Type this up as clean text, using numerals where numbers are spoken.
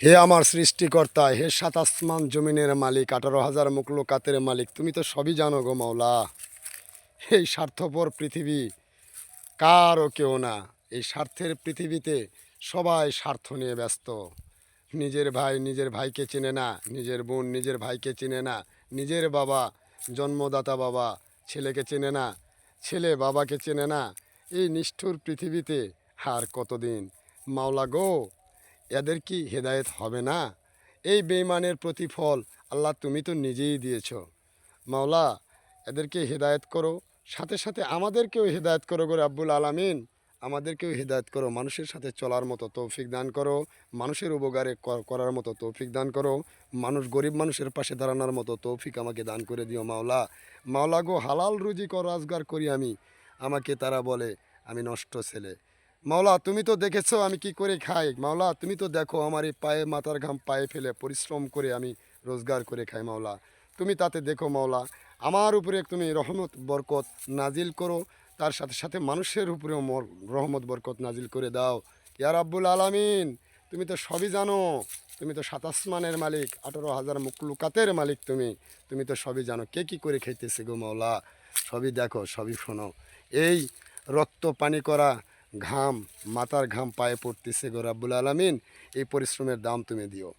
হে আমার সৃষ্টিকর্তা, হে সাত আসমান জমিনের মালিক, 18,000 মুখলুকাতের মালিক, তুমি তো সবই জানো গো মাওলা। এই স্বার্থপর পৃথিবী কারও কেউ না। এই স্বার্থের পৃথিবীতে সবাই স্বার্থ নিয়ে ব্যস্ত। নিজের ভাই নিজের ভাইকে চেনে না, নিজের বোন নিজের ভাইকে চেনে না, নিজের বাবা জন্মদাতা বাবা ছেলেকে চেনে না, ছেলে বাবাকে চেনে না। এই নিষ্ঠুর পৃথিবীতে আর কতদিন মাওলা গো? এদের কি হেদায়েত হবে না? এই বেঈমানের প্রতিফল আল্লাহ তুমি তো নিজেই দিয়েছ মাওলা। এদেরকে হেদায়েত করো, সাথে সাথে আমাদেরকেও হেদায়েত করো গো রাব্বুল আলামিন। আমাদেরকেও হেদায়েত করো, মানুষের সাথে চলার মতো তৌফিক দান করো, মানুষের উপকারে করার মতো তৌফিক দান করো, গরিব মানুষের পাশে দাঁড়ানোর মতো তৌফিক আমাকে দান করে দিও মাওলা। মাওলা গো, হালাল রুজি রোজগার করি আমি, আমাকে তারা বলে আমি নষ্ট ছেলে। মাওলা তুমি তো দেখেছো আমি কি করে খাই, মাওলা তুমি তো দেখো আমার এই পায়ে মাথার ঘাম পায়ে ফেলে পরিশ্রম করে আমি রোজগার করে খাই মাওলা। তুমি তাতে দেখো মাওলা, আমার উপরে তুমি রহমত বরকত নাজিল করো, তার সাথে সাথে মানুষের উপরেও রহমত বরকত নাজিল করে দাও ইয়া রাব্বুল আলামিন। তুমি তো সবই জানো, তুমি তো সাত আসমানের মালিক, 18,000 মুখলুকাতের মালিক, তুমি তো সবই জানো কে কী করে খাইতেছে গো মাওলা। সবই দেখো, সবই শোনো। এই রক্ত পানি করা ঘাম, মাথার ঘাম পায়ে পড়তেছে গো রাব্বুল আলামিন, এই পরিশ্রমের দাম তুমি দিও।